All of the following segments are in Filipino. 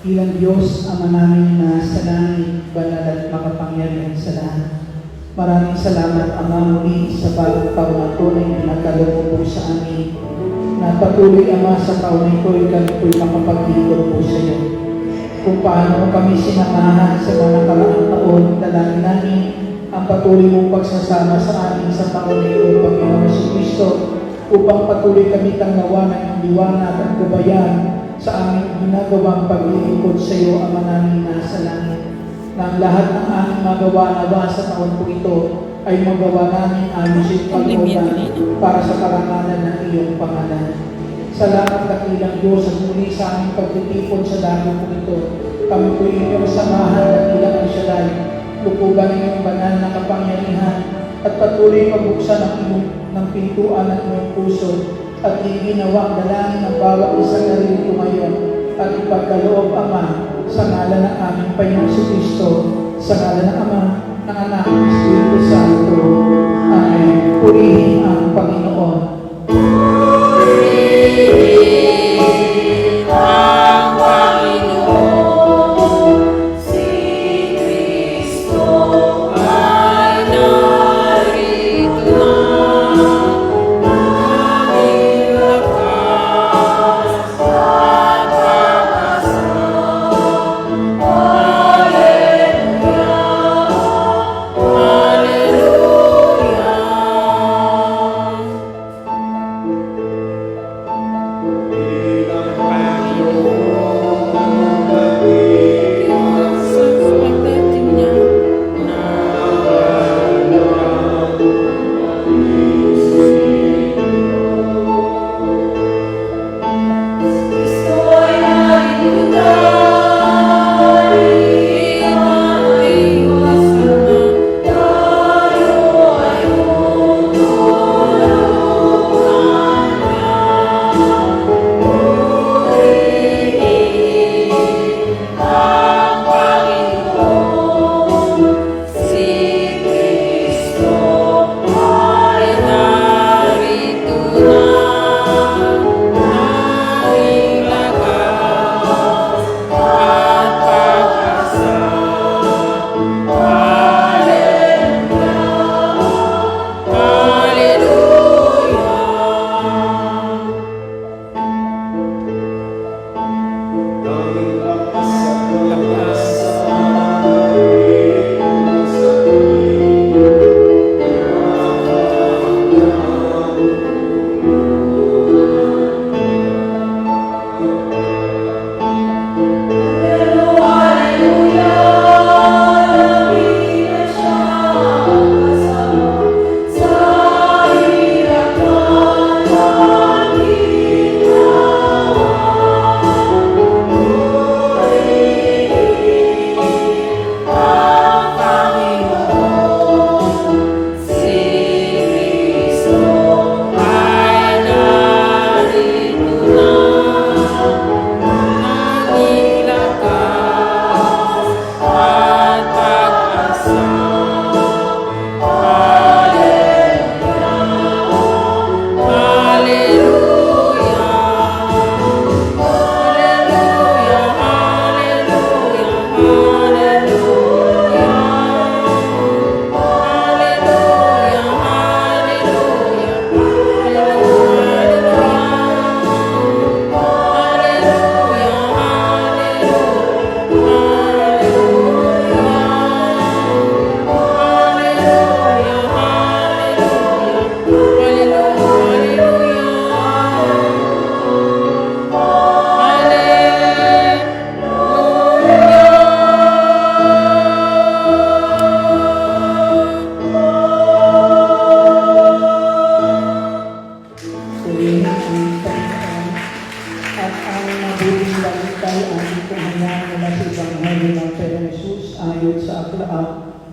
Ilang Diyos, Ama namin na sa langit, banal at makapangyarihan sa lahat. Maraming salamat, Ama, muli sa bagong taon na ito na pinagkaloob po sa amin. Na patuloy, Ama, sa taon na ito, ikaw po'y makapaglingkod po sa iyo. Kung paano kami sinamahan sa mga nakaraang taon, dalangin namin ang patuloy mong pagsasama sa amin sa taon na ito, Panginoon Jesucristo, upang patuloy kami tanggawan ng liwanag at gabayan sa aming ginagawang paglilingkod sa iyo, Ama namin na sa langit. Na ang lahat ng aming magawa sa taon po ito ay magawa namin aming sipag-ulan para sa karangalan ng iyong pangalan. Salamat dakilang Diyos at muli sa aming pagtitipon sa langit po ito. Kami po inyong samahan dakilang ang siyalay, lukugan iyong banal na kapangyarihan at patuloy pagbuksan ng pintuan ng iyong puso at iginawang dalangin ng bawat isang narito ngayon at ipagkaloob, Ama, sa ngalan ng aming Panginoong Jesucristo, sa ngalan ng Ama, ng Anak, ng Espiritu Santo. Amen. Purihin ang Panginoon. Purihin ang Panginoon, si Kristo ay narito na.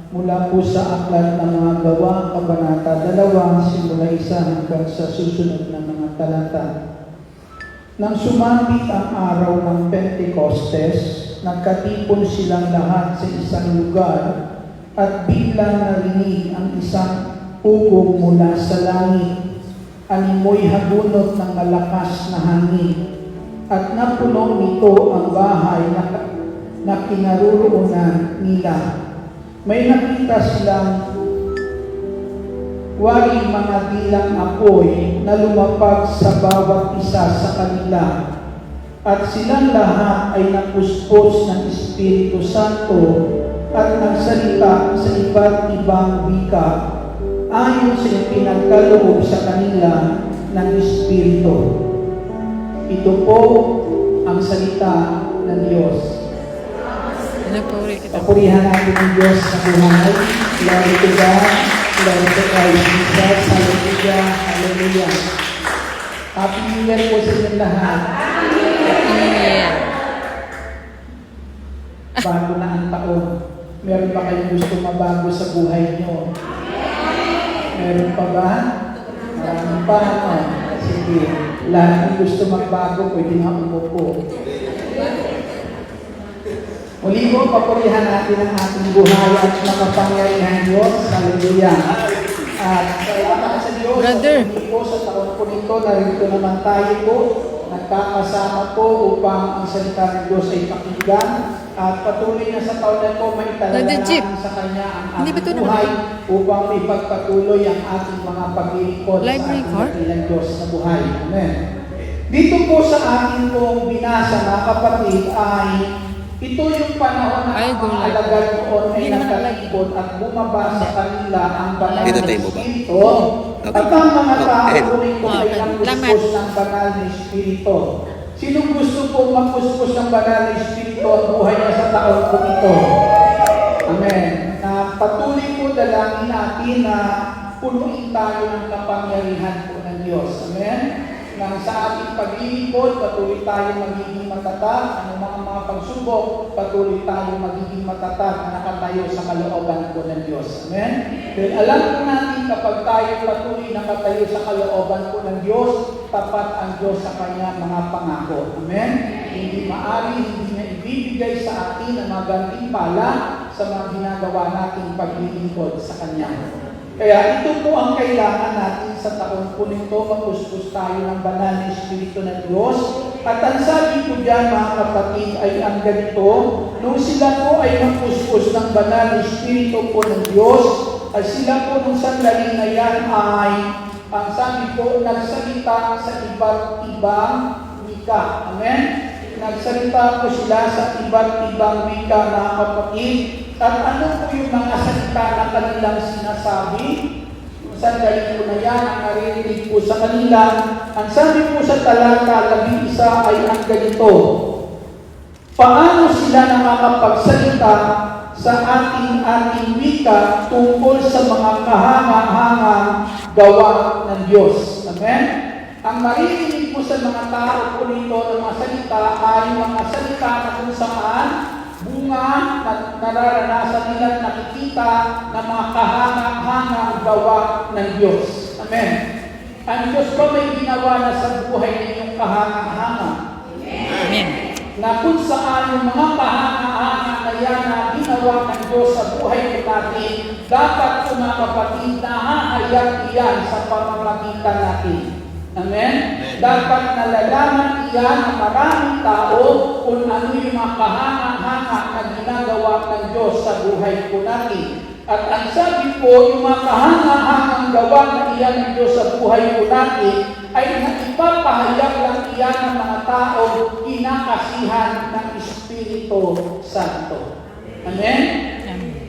Mula po sa aklat ng mga gawa, kabanata 2, simula 1 hanggang sa susunod na mga talata. Nang sumapit ang araw ng Pentecostes, nagkatipon silang lahat sa isang lugar at biglang narinig ang isang ugong mula sa langit. Animoy habunot ng malakas na hangin. at napuno nito ang bahay na kinaroroonan nila. May nakita silang waring mga dilang apoy na lumapag sa bawat isa sa kanila, at silang lahat ay napuspos ng Espiritu Santo at nagsalita sa iba't ibang wika ayon sa ipinagkaloob sa kanila ng Espiritu. Ito po ang salita ng Diyos. Papurihan natin ang Diyos sa buhay. Glory to God. Glory to Christ Jesus. Hallelujah. Hallelujah. Happy New Year po sa inyong lahat. Bago na ang taon. Meron ba kayong gusto mabago sa buhay nyo? Meron pa ba? Marami pa. Sige. Lahat ng gusto magbago, pwede nga umupo. Muli po, papurihan natin ang ating buhay at makapangyarihan Diyos. Hallelujah. At salamat sa Diyos. Brother. Muli po sa taon po nito, narito naman tayo po. Nagkakasama po upang ang salita ng Diyos ay pakinggan. At patuloy na sa taon na po, may Brother Chip. talagaan sa Kanya ang Hindi ba ito ating buhay upang may pagpatuloy ang ating mga paglilingkod sa Live ating record? dakilang Diyos na buhay. Amen. Dito po sa ating pong binasa na kapatid ay ito yung panahon na Ay, ang go mga live. alagad noon ay Hindi naman nakalikod at bumaba sa kanila ang banal Dito na tayo baba. Espiritu. Okay. At ang mga tao Okay. po rin ay Okay. nagpuspos ng banal na Espiritu. Sinong gusto po magpuspos ng banal na Espiritu at buhay niya sa taon po ito? Amen. Na patuloy po dalangin natin na punuin tayo ng kapangyarihan po ng Diyos. Amen. Na sa ating paglilingkod, patuloy tayo magiging matatag. Ano mga pagsubok, patuloy tayo magiging matatag na nakatayo sa kalooban po ng Diyos. Amen? Dahil alam po natin kapag tayo patuloy nakatayo sa kalooban po ng Diyos, tapat ang Diyos sa Kanya mga pangako. Amen? Hindi maari, hindi niya ibibigay sa atin ang mga gantimpala sa mga ginagawa nating paglilingkod sa Kanya. Kaya ito po ang kailangan natin sa taon po nito, mapuspos tayo ng banal na Espiritu ng Diyos. At ang sabi po dyan mga kapatid ay ang ganito, nung sila po ay mapuspos ng banal na Espiritu po ng Diyos, at sila po nung sandali na yan ay, ang sabi po, nagsalita sa iba't ibang wika. Amen? Nagsalita po sila sa iba't ibang wika mga kapatid. At ano po yung mga salita na kanilang sinasabi? Sandali po na yan, ang naririnig po sa kanila. Ang sabi po sa talata 11 ay ang ganito, paano sila nakakapagsalita sa ating wika tungkol sa mga kahanga-hangang gawa ng Diyos? Amen? Ang maririnig po sa mga tao po nito ng mga salita ay mga salita na kung saan bunga na nararanasan nila nakikita ng mga kahanga-hangang gawa ng Diyos. Amen. Ang Diyos ba may ginawa na sa buhay ninyong kahanga-hanga? Amen. Na kung saan yung mga kahanga-hanga na yan na ginawa ng Diyos sa buhay natin, dapat po mga kapatid na hahayag iyan sa pamamagitan natin. Amen? Dapat nalalaman iyan ng maraming tao kung ano yung mga kahanga-hanga na ginagawa ng Diyos sa buhay po natin. At ang sabi po, yung mga kahanga-hangang gawa na iyan ng Diyos sa buhay po natin ay naipapahayag lang iyan ng mga tao kinakasihan ng Espiritu Santo. Amen?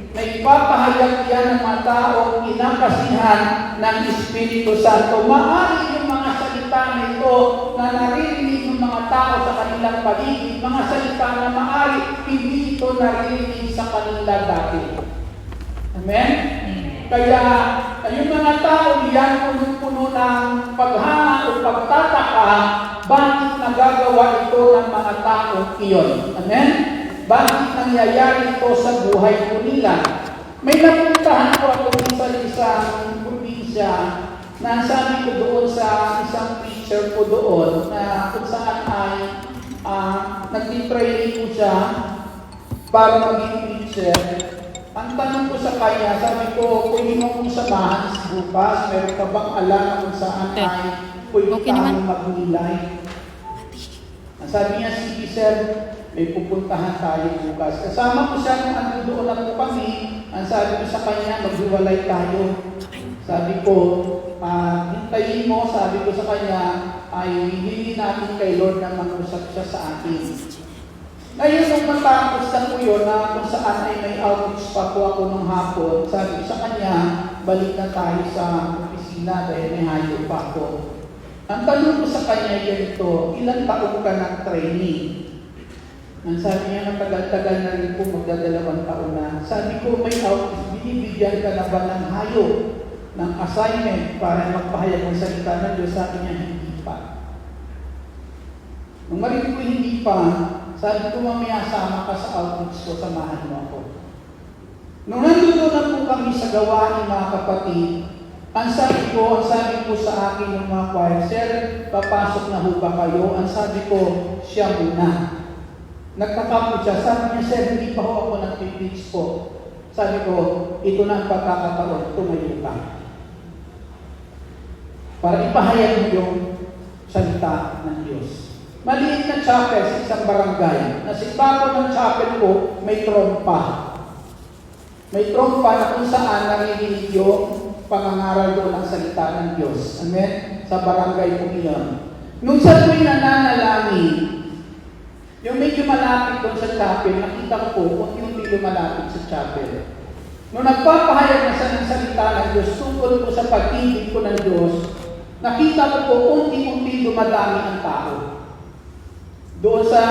Naipapahayag iyan ng mga tao kinakasihan ng Espiritu Santo. Maaari yung mga salita nito na naririnig ng mga tao sa kanilang paligid, mga salita na maaari hindi ito naririnig sa kanila dati. Amen? Kaya yung mga tao diyan punong-puno ng paghanga o pagtataka, bakit nagagawa ito ng mga tao iyon? Amen? Bakit nangyayari ito sa buhay po nila? May napuntahan po ako sa isang probinsya na sabi ko doon sa isang preacher po doon na kung saan ay nag-training po siya para maging preacher. Ang tanong ko sa kanya, sabi ko, pwede mo kong samahan sa bukas, meron ka bang alam kung saan ay pwede Okay naman. tayong magnilay? Sabi niya, sige sir, may pupuntahan tayo bukas. Kasama ko siya nung ano doon na po kami. Ang sabi ko sa kanya, maghiwalay tayo. Sabi ko, hintayin mo, sabi ko sa kanya, ay hindi natin kay Lord na mag-usap siya sa atin. Ngayon, nung matapos na po yun, na kung saan ay may outreach pa po ako nung hapon, sabi ko sa kanya, balik na tayo sa opisina dahil may hayo pa ako. Ang tanong ko sa kanya ganito, ilang taon ka ng training? Ang sabi niya, matagal-tagal na rin po, magdadalawang taon na. Sabi ko, may outreach, binibigyan ka na ba ng hayo, ng assignment para magpahayag ng salita ng Diyos? Sabi niya, hindi pa. Nung marinig ko hindi pa, sabi ko, mamaya sama ka sa outreach ko, samahan mo ako. Nung nandito na po kami sa gawain, mga kapatid, ang sabi ko sa akin ng mga choir, sir, papasok na ho ba kayo? Ang sabi ko, siya muna. Nagtaka po siya, sabi niya, sir, hindi pa ho ako nag-preach po. Sabi ko, ito na ang pagkakataon, tumayo ka. Para ipahayag mo yung salita ng Diyos. Maliit na chapel sa isang barangay. Nasa ibabaw ng chapel ko, may trompa. May trompa na kung saan naririnig yung pangangaral doon ang salita ng Diyos. Amen? Sa barangay po iyon. Nung sa tuwing nananalangin, yung medyo malapit doon sa chapel, nakita ko unti-unti lumalapit sa chapel. Nung nagpapahayag na siya ng salita ng Diyos, tungkol po sa pag-ibig ko ng Diyos, nakita ko po unti-unti dumadami ang tao. Doon sa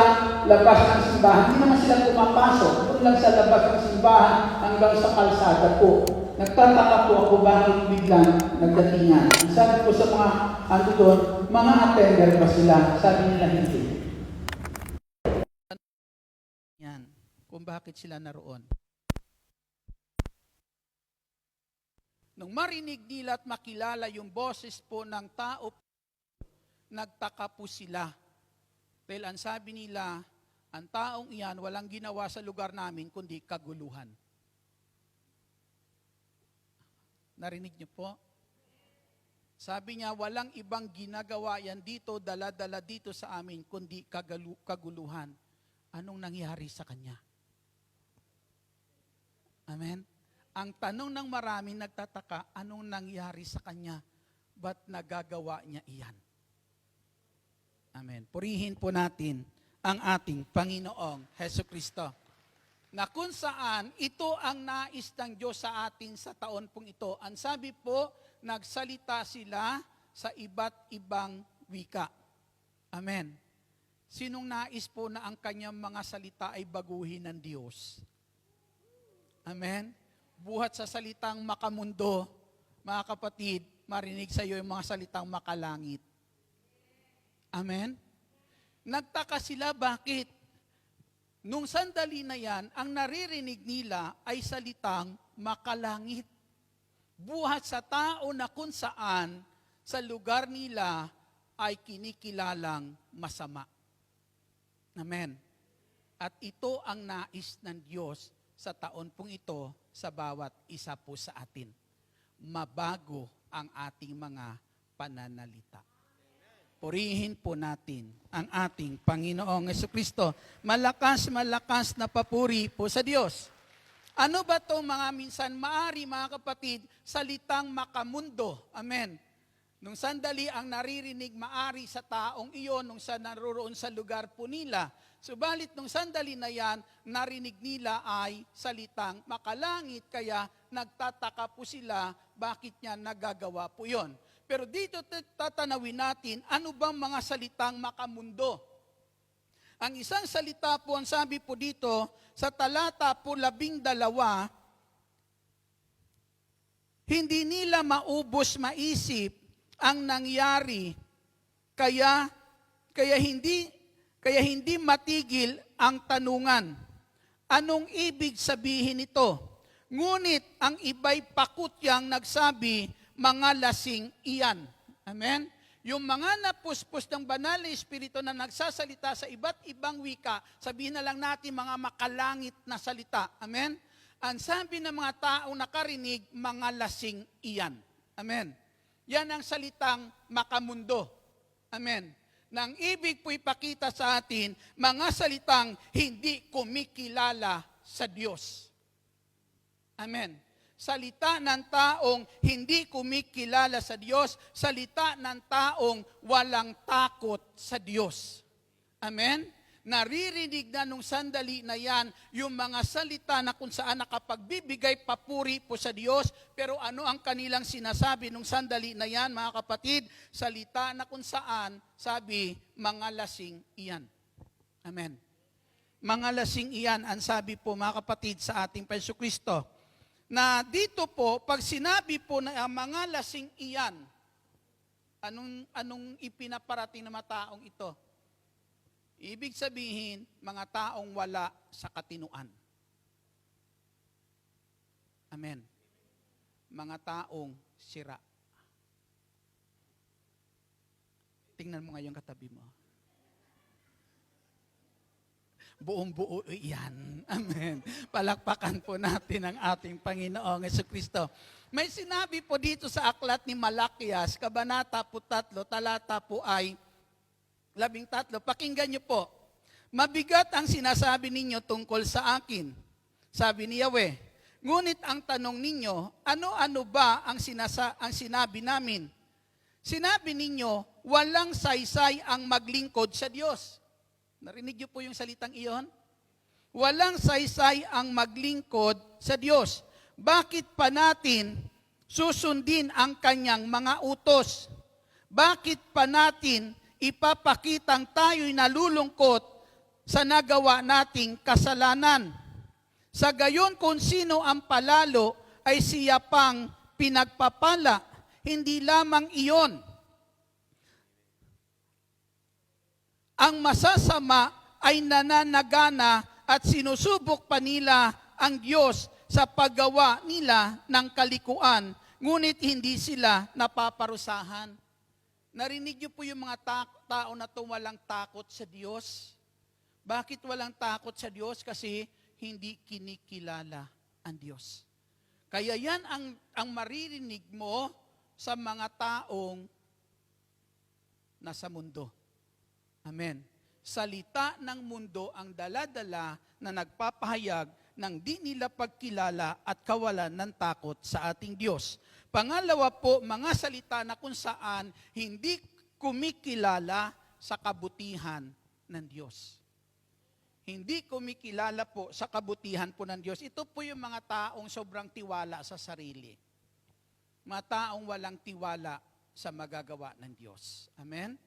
labas ng simbahan, hindi naman sila pumapasok. Doon lang sa labas ng simbahan hanggang sa kalsada po. Nagtataka po ako bakit biglang nagdatingan. Sabi ko sa mga ano doon, mga attender ba sila? Sabi nila hindi. Yan, kung bakit sila naroon. Nung marinig nila at makilala yung boses po ng tao, nagtaka po sila. Dahil ang sabi nila, ang taong iyan walang ginawa sa lugar namin kundi kaguluhan. Narinig niyo po? Sabi niya, walang ibang ginagawa yan dito, dala-dala dito sa amin, kundi kaguluhan. Anong nangyari sa kanya? Amen? Ang tanong ng marami nagtataka, anong nangyari sa kanya? Ba't nagagawa niya iyan? Amen. Purihin po natin ang ating Panginoong Hesukristo. Na kung saan ito ang nais ng Diyos sa atin sa taon pong ito. Ang sabi po, nagsalita sila sa iba't ibang wika. Amen. Sinong nais po na ang kanyang mga salita ay baguhin ng Diyos? Amen. Buhat sa salitang makamundo, mga kapatid, marinig sa iyo yung mga salitang makalangit. Amen? Nagtaka sila bakit? Nung sandali na yan, ang naririnig nila ay salitang makalangit. Buhat sa tao na kung saan sa lugar nila ay kinikilalang masama. Amen? At ito ang nais ng Diyos sa taon pong ito sa bawat isa po sa atin. Mabago ang ating mga pananalita. Purihin po natin ang ating Panginoong Hesukristo. Malakas na papuri po sa Diyos. Ano ba ito mga minsan maari mga kapatid, salitang makamundo? Amen. Nung sandali ang naririnig maari sa taong iyon, nung sa naroon sa lugar po nila. Subalit nung sandali na yan, narinig nila ay salitang makalangit, kaya nagtataka po sila bakit niya nagagawa po yon. Pero dito tatanawin natin, ano bang mga salitang makamundo? Ang isang salita po, ang sabi po dito, sa talata po 12, hindi nila maubos maisip ang nangyari, kaya hindi matigil ang tanungan. Anong ibig sabihin ito? Ngunit ang iba'y pakutyang nagsabi, mga lasing iyan. Amen? Yung mga napuspos ng banal na espiritu na nagsasalita sa iba't ibang wika, sabihin na lang natin mga makalangit na salita. Amen? Ang sabi ng mga taong nakarinig, mga lasing iyan. Amen? Yan ang salitang makamundo. Amen? Nang ibig po ipakita sa atin, mga salitang hindi kumikilala sa Diyos. Amen. Salita ng taong hindi kumikilala sa Diyos, salita ng taong walang takot sa Diyos. Amen? Naririnig na nung sandali na yan yung mga salita na kung saan nakapagbibigay papuri po sa Diyos, pero ano ang kanilang sinasabi nung sandali na yan, mga kapatid? Salita na kung saan, sabi, mga lasing iyan. Amen. Mga lasing iyan, ang sabi po mga kapatid sa ating Panginoong Kristo. Na dito po, pag sinabi po na mga lasing iyan, anong ipinaparating ng mga taong ito? Ibig sabihin, mga taong wala sa katinuan. Amen. Mga taong sira. Tingnan mo ngayon katabi mo. Buong-buo iyan. Amen. Palakpakan po natin ang ating Panginoong Jesucristo. May sinabi po dito sa aklat ni Malakias, Kabanata 3, talata po ay 13. Pakinggan niyo po. Mabigat ang sinasabi ninyo tungkol sa akin. Sabi ni Yahweh. Ngunit ang tanong ninyo, ano-ano ba ang sinabi namin? Sinabi ninyo, walang saysay ang maglingkod sa Diyos. Narinig niyo po yung salitang iyon? Walang saysay ang maglingkod sa Diyos. Bakit pa natin susundin ang kanyang mga utos? Bakit pa natin ipapakitang tayo'y nalulungkot sa nagawa nating kasalanan? Sa gayon kung sino ang palalo ay siya pang pinagpapala. Hindi lamang iyon. Ang masasama ay nananagana at sinusubok pa nila ang Diyos sa paggawa nila ng kalikuan, ngunit hindi sila napaparusahan. Narinig niyo po yung mga tao na to walang takot sa Diyos? Bakit walang takot sa Diyos? Kasi hindi kinikilala ang Diyos. Kaya yan ang maririnig mo sa mga taong nasa mundo. Amen. Salita ng mundo ang dala-dala na nagpapahayag ng di nila pagkilala at kawalan ng takot sa ating Diyos. Pangalawa po, mga salita na kung saan hindi kumikilala sa kabutihan ng Diyos. Hindi kumikilala po sa kabutihan po ng Diyos. Ito po yung mga taong sobrang tiwala sa sarili. Mga taong walang tiwala sa magagawa ng Diyos. Amen?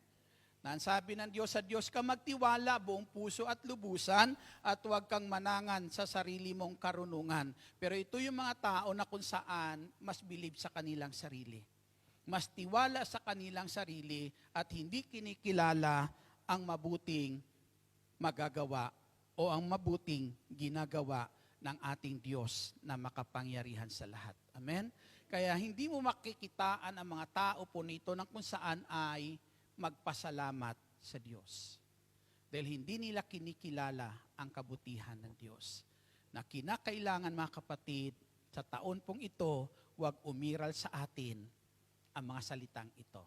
Na ang sabi ng Diyos, sa Diyos ka magtiwala buong puso at lubusan at huwag kang manangan sa sarili mong karunungan. Pero ito yung mga tao na kung saan mas bilib sa kanilang sarili. Mas tiwala sa kanilang sarili at hindi kinikilala ang mabuting magagawa o ang mabuting ginagawa ng ating Diyos na makapangyarihan sa lahat. Amen? Kaya hindi mo makikitaan ang mga tao po nito na kung saan ay magpasalamat sa Diyos. Dahil hindi nila kinikilala ang kabutihan ng Diyos. Na kinakailangan mga kapatid, sa taon pong ito, huwag umiral sa atin ang mga salitang ito.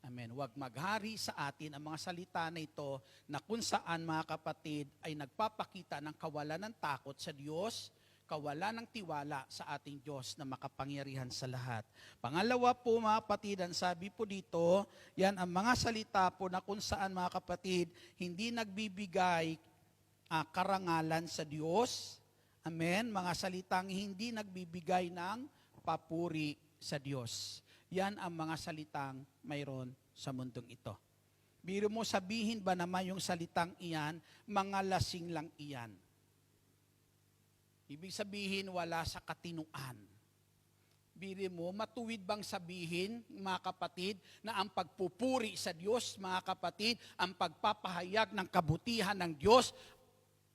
Amen. Huwag maghari sa atin ang mga salita na ito na kung saan mga kapatid ay nagpapakita ng kawalan ng takot sa Diyos, kawalan ng tiwala sa ating Diyos na makapangyarihan sa lahat. Pangalawa po mga kapatid, ang sabi po dito, yan ang mga salita po na kung saan mga kapatid, hindi nagbibigay karangalan sa Diyos. Amen. Mga salitang hindi nagbibigay ng papuri sa Diyos. Yan ang mga salitang mayroon sa mundong ito. Biro mo sabihin ba naman yung salitang iyan, mga lasing lang iyan. Ibig sabihin, wala sa katinuan. Biri mo, matuwid bang sabihin, mga kapatid, na ang pagpupuri sa Diyos, mga kapatid, ang pagpapahayag ng kabutihan ng Diyos,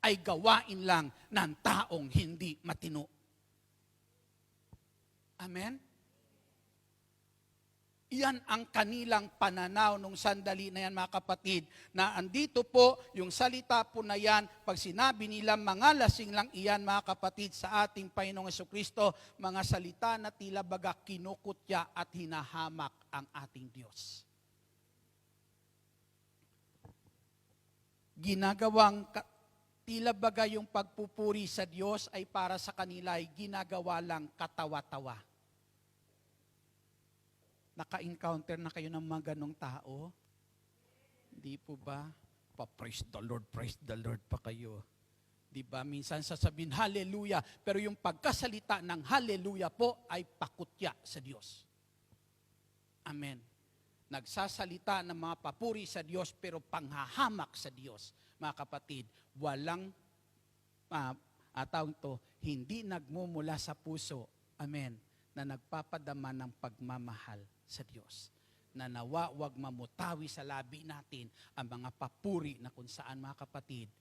ay gawain lang ng taong hindi matino. Amen? Iyan ang kanilang pananaw nung sandali na yan, mga kapatid, na andito po yung salita po na yan, pag sinabi nila mga lasing lang iyan, mga kapatid, sa ating Panginoong Jesucristo, mga salita na tila baga kinukutya at hinahamak ang ating Diyos. ginagawang tila baga yung pagpupuri sa Diyos ay para sa kanila ay ginagawa lang katawa-tawa. Naka-encounter na kayo ng mga ganong tao? Hindi po ba? Pa-praise the Lord pa kayo. Di ba? Minsan sasabihin, hallelujah. Pero yung pagkasalita ng hallelujah po ay pakutya sa Diyos. Amen. Nagsasalita ng mga papuri sa Diyos pero panghahamak sa Diyos. Mga kapatid, walang tawag to, hindi nagmumula sa puso. Amen. Na nagpapadama ng pagmamahal sa Diyos. Na nawa wag mamutawi sa labi natin ang mga papuri na kung saan, mga kapatid,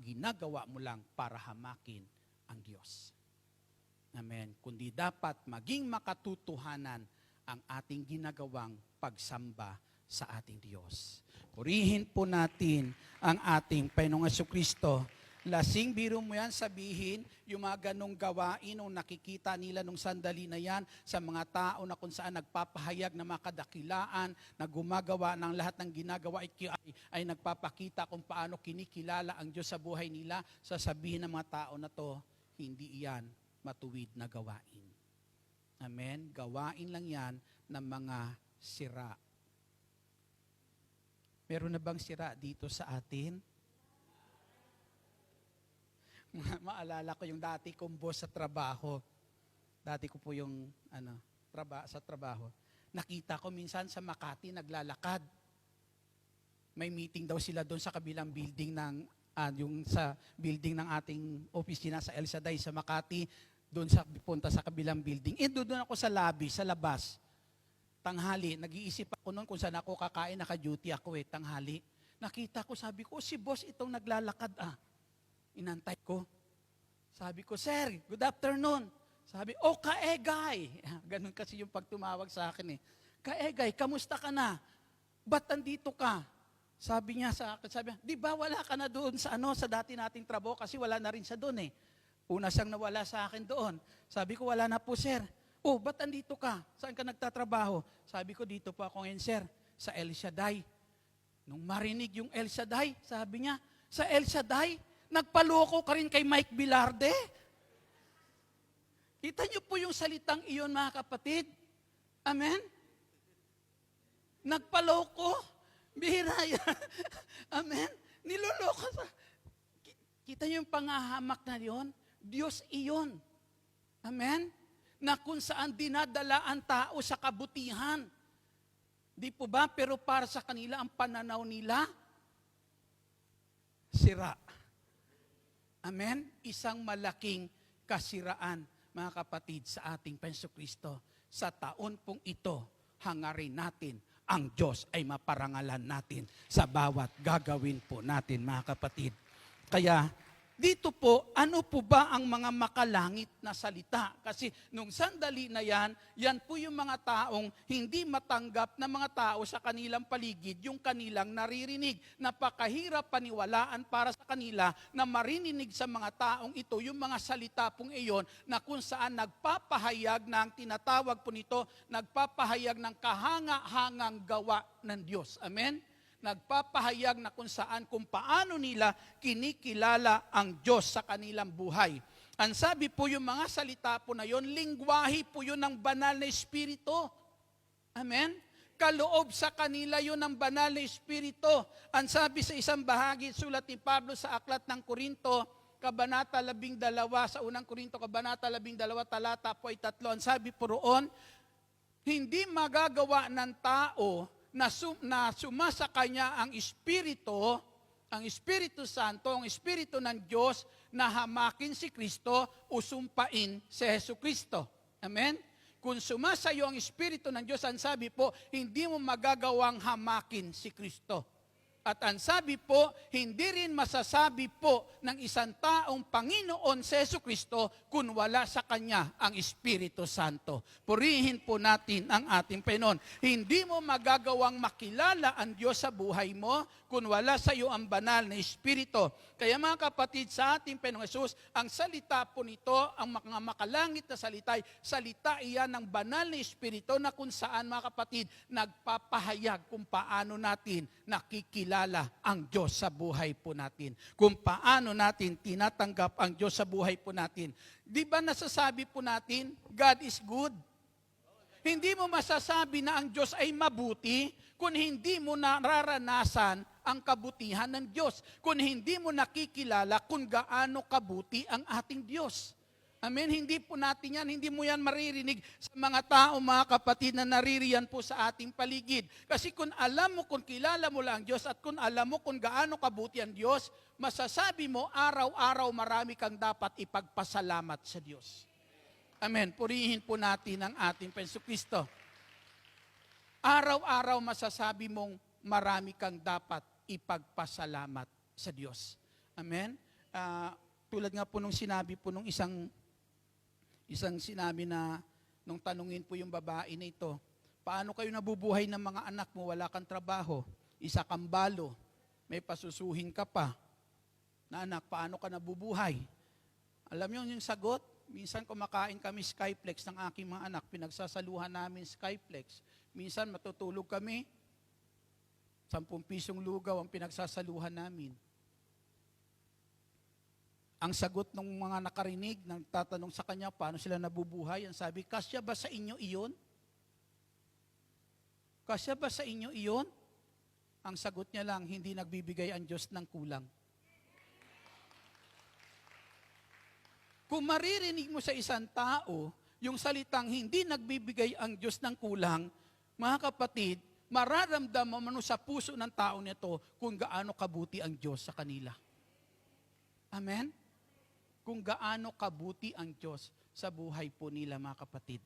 ginagawa mo lang para hamakin ang Diyos. Amen. Kundi dapat maging makatutuhanan ang ating ginagawang pagsamba sa ating Diyos. Purihin po natin ang ating Panginoong Jesucristo. Lasing biro mo yan sabihin, yung mga ganong gawain nung nakikita nila nung sandali na yan sa mga tao na kung saan nagpapahayag na mga kadakilaan, na gumagawa ng lahat ng ginagawa ay nagpapakita kung paano kinikilala ang Diyos sa buhay nila, sasabihin ng mga tao na to, hindi iyan matuwid na gawain. Amen? Gawain lang yan ng mga sira. Meron na bang sira dito sa atin? Maalala ko yung dati kong boss sa trabaho. Dati ko po yung sa trabaho. Nakita ko minsan sa Makati naglalakad. May meeting daw sila doon sa kabilang building yung sa building ng ating opisina sa El Shaddai sa Makati, doon sa punta sa kabilang building. Doon ako sa lobby, sa labas. Tanghali, nag-iisip ako noon kung saan ako kakain, naka-duty ako tanghali. Nakita ko, sabi ko, si boss itong naglalakad Inantay ko. Sabi ko, sir, good afternoon. Sabi, Kaegay. Ganun kasi yung pagtumawag sa akin Kaegay, kamusta ka na? Ba't andito ka? Sabi niya sa akin, di ba wala ka na doon sa dati nating trabaho kasi wala na rin siya doon Una siyang nawala sa akin doon. Sabi ko, wala na po, sir. Ba't andito ka? Saan ka nagtatrabaho? Sabi ko, dito po ako ngayon, sir, sa El Shaddai. Nung marinig yung El Shaddai, sabi niya, sa El Shaddai, nagpaloko ka rin kay Mike Bilarde. Kita niyo po yung salitang iyon, mga kapatid. Amen? Nagpaloko. Bihira yan. Amen? Niloloko sa... Kita niyo yung pangahamak na yon? Diyos iyon. Amen? Na kung saan dinadala ang tao sa kabutihan. Di po ba? Pero para sa kanila, ang pananaw nila, sira. Amen? Isang malaking kasiraan, mga kapatid, sa ating Panginoong Kristo. Sa taon pong ito, hangarin natin, ang Diyos ay maparangalan natin sa bawat gagawin po natin, mga kapatid. Kaya, dito po, ano po ba ang mga makalangit na salita? Kasi nung sandali na yan po yung mga taong hindi matanggap na mga tao sa kanilang paligid, yung kanilang naririnig. Napakahirap paniwalaan para sa kanila na marinig sa mga taong ito, yung mga salita pong iyon na kung saan nagpapahayag ng tinatawag po nito, nagpapahayag ng kahanga-hangang gawa ng Diyos. Amen? Nagpapahayag na kung saan, kung paano nila kinikilala ang Diyos sa kanilang buhay. Ang sabi po yung mga salita po na yon, lingwahe po yun ng banal na Espiritu. Amen? Kaloob sa kanila yun ng banal na Espiritu. Ang sabi sa isang bahagi, sulat ni Pablo sa Aklat ng Korinto, Kabanata 12, sa unang Korinto, Kabanata 12, talata po ay 3. Ang sabi po roon, hindi magagawa ng tao na sumasa kanya ang Espiritu Santo, ang Espiritu ng Diyos, na hamakin si Kristo o sumpain si Jesucristo. Amen? Kung sumasa iyo ang Espiritu ng Diyos, ang sabi po, hindi mo magagawang hamakin si Kristo. At ang sabi po, hindi rin masasabi po ng isang taong Panginoon si Jesucristo kung wala sa Kanya ang Espiritu Santo. Purihin po natin ang ating Panginoon. Hindi mo magagawang makilala ang Diyos sa buhay mo kung wala sa iyo ang banal na Espiritu. Kaya mga kapatid, sa ating Panginoong Hesus, ang salita po nito, ang mga makalangit na salita iyan ng banal na Espiritu na kung saan, mga kapatid, nagpapahayag kung paano natin nakikilala kinikilala ang Diyos sa buhay po natin. Kung paano natin tinatanggap ang Diyos sa buhay po natin. Di ba nasasabi po natin, God is good? Hindi mo masasabi na ang Diyos ay mabuti kung hindi mo nararanasan ang kabutihan ng Diyos. Kung hindi mo nakikilala kung gaano kabuti ang ating Diyos. Amen? Hindi po natin yan, hindi mo yan maririnig sa mga tao, mga kapatid na naririyan po sa ating paligid. Kasi kung alam mo, kung kilala mo lang ang Diyos at kung alam mo kung gaano kabuti ang Diyos, masasabi mo araw-araw marami kang dapat ipagpasalamat sa Diyos. Amen. Purihin po natin ang ating Jesucristo. Araw-araw masasabi mong marami kang dapat ipagpasalamat sa Diyos. Amen. Tulad nga po nung sinabi po nung isang sinabi na nung tanungin po yung babae na ito, paano kayo nabubuhay ng mga anak mo, wala kang trabaho, isa kang balo, may pasusuhin ka pa. Na anak, paano ka nabubuhay? Alam niyo yung sagot? Minsan kumakain kami Skyflex ng aking mga anak, pinagsasaluhan namin Skyflex. Minsan matutulog kami, 10 pisong lugaw ang pinagsasaluhan namin. Ang sagot ng mga nakarinig, nang tatanong sa kanya, paano sila nabubuhay? Ang sabi, kasya ba sa inyo iyon? Kasya ba sa inyo iyon? Ang sagot niya lang, hindi nagbibigay ang Diyos ng kulang. Kung maririnig mo sa isang tao, yung salitang hindi nagbibigay ang Diyos ng kulang, mga kapatid, mararamdaman mo sa puso ng tao nito kung gaano kabuti ang Diyos sa kanila. Amen? Kung gaano kabuti ang Diyos sa buhay po nila, mga kapatid.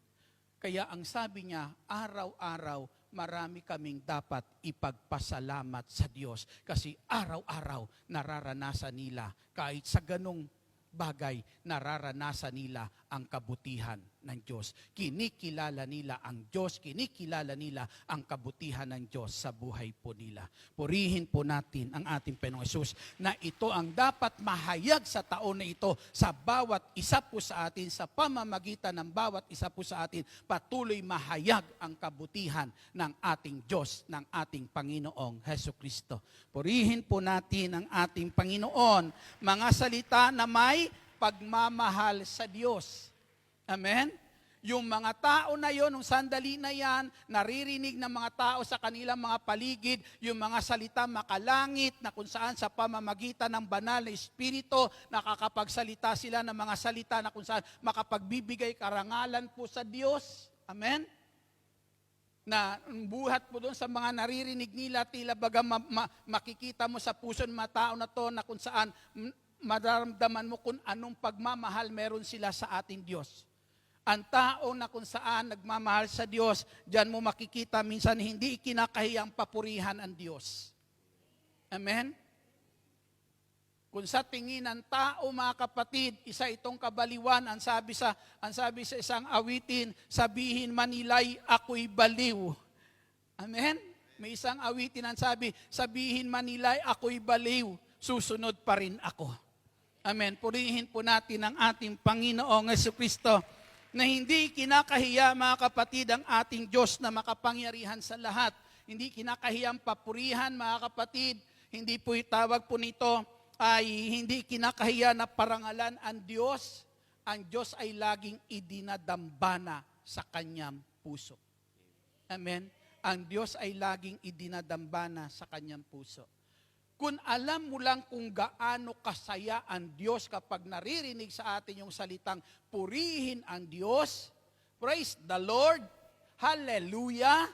Kaya ang sabi niya, araw-araw, marami kaming dapat ipagpasalamat sa Diyos. Kasi araw-araw, nararanasan nila, kahit sa ganong bagay, nararanasan nila ang kabutihan ng Diyos. Kinikilala nila ang Diyos, kinikilala nila ang kabutihan ng Diyos sa buhay po nila. Purihin po natin ang ating Panginoong Hesus na ito ang dapat mahayag sa taon na ito sa bawat isa po sa atin, sa pamamagitan ng bawat isa po sa atin, patuloy mahayag ang kabutihan ng ating Diyos, ng ating Panginoong Hesukristo. Purihin po natin ang ating Panginoon, mga salita na may pagmamahal sa Diyos. Amen? Yung mga tao na yon, nung sandali na yan, naririnig ng mga tao sa kanilang mga paligid, yung mga salita makalangit na kung saan sa pamamagitan ng banal na Espiritu, nakakapagsalita sila ng mga salita na kung saan makapagbibigay karangalan po sa Diyos. Amen? Na buhat po doon sa mga naririnig nila, tila baga makikita mo sa puso ng mga tao na to na kung saan madaramdaman mo kung anong pagmamahal meron sila sa ating Diyos. Ang tao na kung saan nagmamahal sa Diyos, diyan mo makikita minsan hindi ikinakahiyang papurihan ang Diyos. Amen? Kung sa tingin ng tao, mga kapatid, isa itong kabaliwan, ang sabi sa isang awitin, sabihin man nila'y ako'y baliw. Amen? May isang awitin ang sabihin man nila'y ako'y baliw, susunod pa rin ako. Amen. Purihin po natin ang ating Panginoong Jesucristo na hindi kinakahiya, mga kapatid, ang ating Diyos na makapangyarihan sa lahat. Hindi kinakahiyang papurihan, mga kapatid. Hindi po itawag po nito ay hindi kinakahiya na parangalan ang Diyos. Ang Diyos ay laging idinadambana sa kanyang puso. Amen. Ang Diyos ay laging idinadambana sa kanyang puso. Kung alam mo lang kung gaano kasaya ang Diyos kapag naririnig sa atin yung salitang purihin ang Diyos, praise the Lord, hallelujah.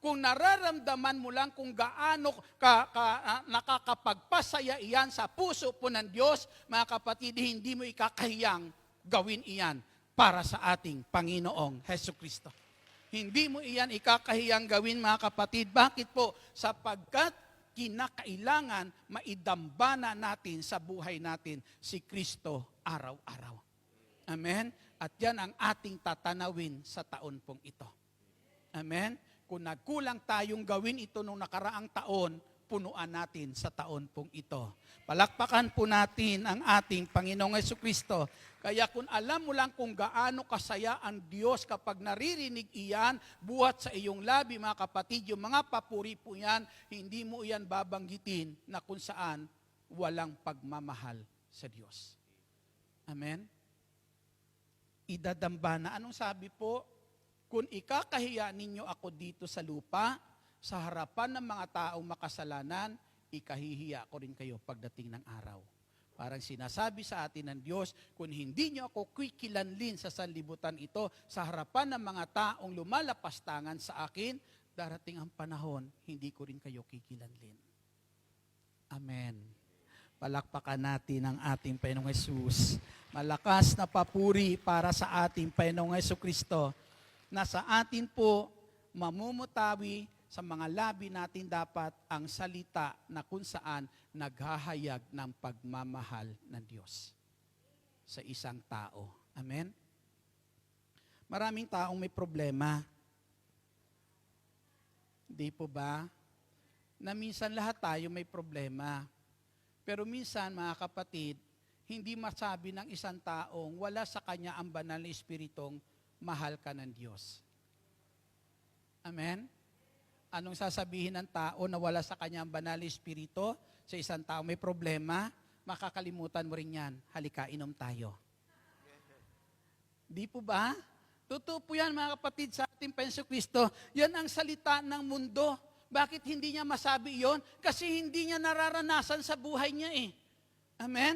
Kung nararamdaman mo lang kung gaano nakakapagpasaya iyan sa puso po ng Diyos, mga kapatid, hindi mo ikakahiyang gawin iyan para sa ating Panginoong Hesukristo. Hindi mo iyan ikakahiyang gawin, mga kapatid. Bakit po? Sapagkat kinakailangan maidambana natin sa buhay natin si Kristo araw-araw. Amen? At yan ang ating tatanawin sa taon pong ito. Amen? Kung nagkulang tayong gawin ito nung nakaraang taon, punuan natin sa taon pong ito. Palakpakan po natin ang ating Panginoong Jesucristo. Kaya kung alam mo lang kung gaano kasaya ang Diyos kapag naririnig iyan, buhat sa iyong labi mga kapatid, yung mga papuri po yan, hindi mo yan babanggitin na kung saan walang pagmamahal sa Diyos. Amen? Idadambana. Anong sabi po? Kung ikakahiya ninyo ako dito sa lupa, sa harapan ng mga taong makasalanan, ikahihiya ko rin kayo pagdating ng araw. Parang sinasabi sa atin ng Diyos, kung hindi nyo ako kikilanlin sa sanlibutan ito, sa harapan ng mga taong lumalapastangan sa akin, darating ang panahon, hindi ko rin kayo kikilanlin. Amen. Palakpakan natin ang ating Panginoong Hesus. Malakas na papuri para sa ating Panginoong Jesucristo, na sa atin po mamumutawi sa mga labi natin dapat ang salita na kung saan naghahayag ng pagmamahal ng Diyos sa isang tao. Amen? Maraming taong may problema. Di po ba? Na minsan lahat tayo may problema. Pero minsan, mga kapatid, hindi masabi ng isang taong wala sa kanya ang banal na espiritong mahal ka ng Diyos. Amen? Anong sasabihin ng tao na wala sa kanya ang banal na espiritu? Sa isang tao may problema, makakalimutan mo rin yan. Halika, inom tayo. Di po ba? Totoo po yan, mga kapatid, sa ating Panginoong Kristo. Yan ang salita ng mundo. Bakit hindi niya masabi yon? Kasi hindi niya nararanasan sa buhay niya eh. Amen?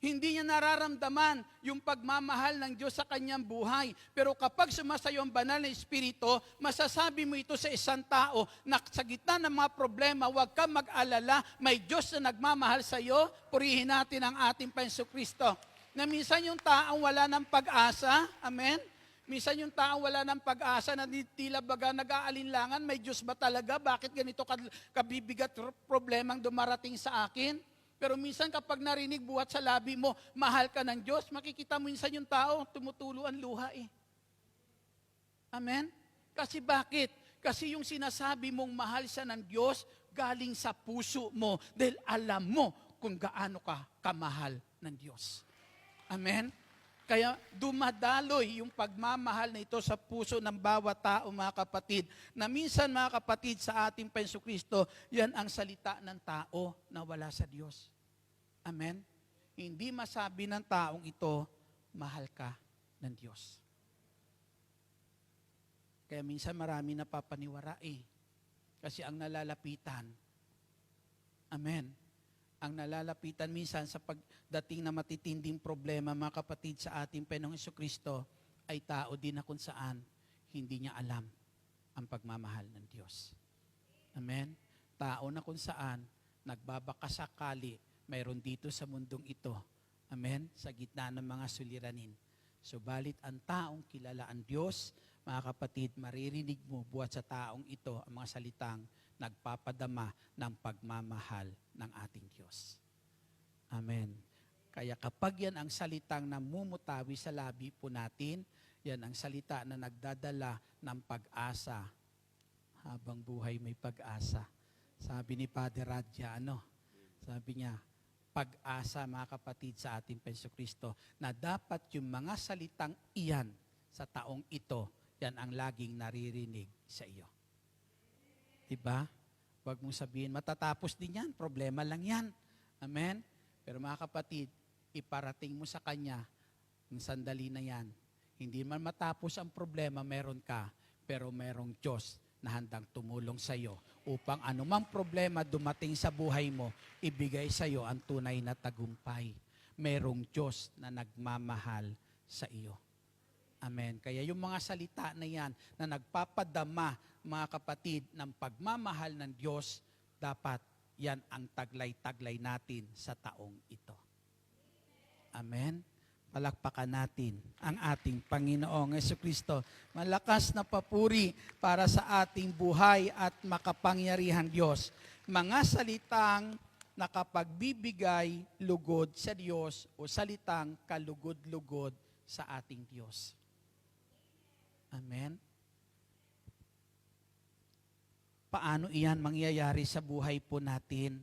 Hindi niya nararamdaman yung pagmamahal ng Diyos sa kanyang buhay. Pero kapag sumasayo ang banal na espiritu, masasabi mo ito sa isang tao na sa gitna ng mga problema, huwag kang mag-alala, may Diyos na nagmamahal sa iyo. Purihin natin ang ating Panginoong Kristo. Na minsan yung taong wala ng pag-asa, amen? Minsan yung taong wala ng pag-asa na tila baga nag-aalinlangan, may Diyos ba talaga? Bakit ganito kabibigat problemang dumarating sa akin? Pero minsan kapag narinig buhat sa labi mo, mahal ka ng Diyos, makikita mo minsan yung tao, tumutulo ang luha eh. Amen? Kasi bakit? Kasi yung sinasabi mong mahal siya ng Diyos, galing sa puso mo, dahil alam mo kung gaano ka kamahal ng Diyos. Amen? Kaya dumadaloy yung pagmamahal na ito sa puso ng bawat tao, mga kapatid, na minsan, mga kapatid, sa ating Panginoong Kristo, yan ang salita ng tao na wala sa Diyos. Amen? Hindi masabi ng taong ito, mahal ka ng Diyos. Kaya minsan marami napapaniwara eh. Kasi ang nalalapitan, amen, ang nalalapitan minsan sa pagdating na matitinding problema, mga kapatid, sa ating Panginoong Jesucristo, ay tao din na kung saan hindi niya alam ang pagmamahal ng Diyos. Amen? Tao na kung saan nagbabakasakali mayroon dito sa mundong ito. Amen? Sa gitna ng mga suliranin. Subalit ang taong kilala ang Diyos, mga kapatid, maririnig mo buhat sa taong ito ang mga salitang nagpapadama ng pagmamahal ng ating Diyos. Amen. Kaya kapag yan ang salitang namumutawi sa labi po natin, yan ang salita na nagdadala ng pag-asa. Habang buhay may pag-asa. Sabi ni Padre Radya, sabi niya, pag-asa, mga kapatid, sa ating Panginoong Kristo, na dapat yung mga salitang iyan sa taong ito, yan ang laging naririnig sa iyo. Diba? Huwag mong sabihin, matatapos din yan, problema lang yan. Amen? Pero mga kapatid, iparating mo sa Kanya, ang sandali na yan. Hindi man matapos ang problema, meron ka, pero merong Diyos na handang tumulong sa iyo upang anumang problema dumating sa buhay mo, ibigay sa iyo ang tunay na tagumpay. Merong Diyos na nagmamahal sa iyo. Amen. Kaya yung mga salita na yan na nagpapadama, mga kapatid, ng pagmamahal ng Diyos, dapat yan ang taglay-taglay natin sa taong ito. Amen. Palakpakan natin ang ating Panginoong Jesucristo. Malakas na papuri para sa ating buhay at makapangyarihan Diyos. Mga salitang nakapagbibigay lugod sa Diyos o salitang kalugod-lugod sa ating Diyos. Amen. paano iyan mangyayari sa buhay po natin.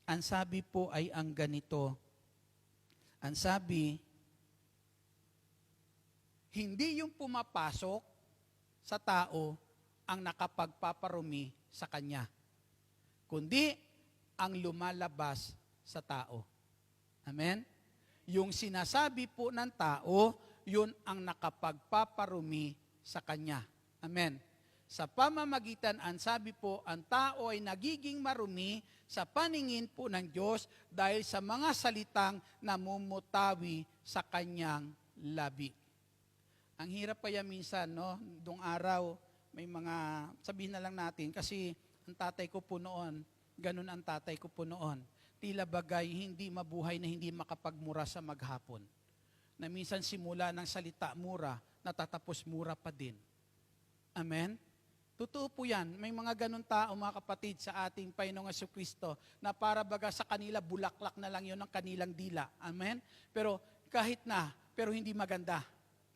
Ang sabi po ay ang ganito. Ang sabi, hindi yung pumapasok sa tao ang nakapagpaparumi sa kanya, kundi ang lumalabas sa tao. Amen? Yung sinasabi po ng tao, yun ang nakapagpaparumi sa kanya. Amen? Sa pamamagitan, ang sabi po, ang tao ay nagiging marumi sa paningin po ng Diyos dahil sa mga salitang namumutawi sa kanyang labi. Ang hirap kaya minsan, no? Nung araw, may mga, sabihin na lang natin, kasi ang tatay ko po noon, ganun ang tatay ko po noon. Tila bagay, hindi mabuhay na hindi makapagmura sa maghapon. Na minsan simula ng salita mura, natatapos mura pa din. Amen? Totoo po yan. May mga ganun tao, mga kapatid, sa ating Panginoong Jesucristo, na para baga sa kanila, bulaklak na lang yun ng kanilang dila. Amen? Pero kahit na, pero hindi maganda.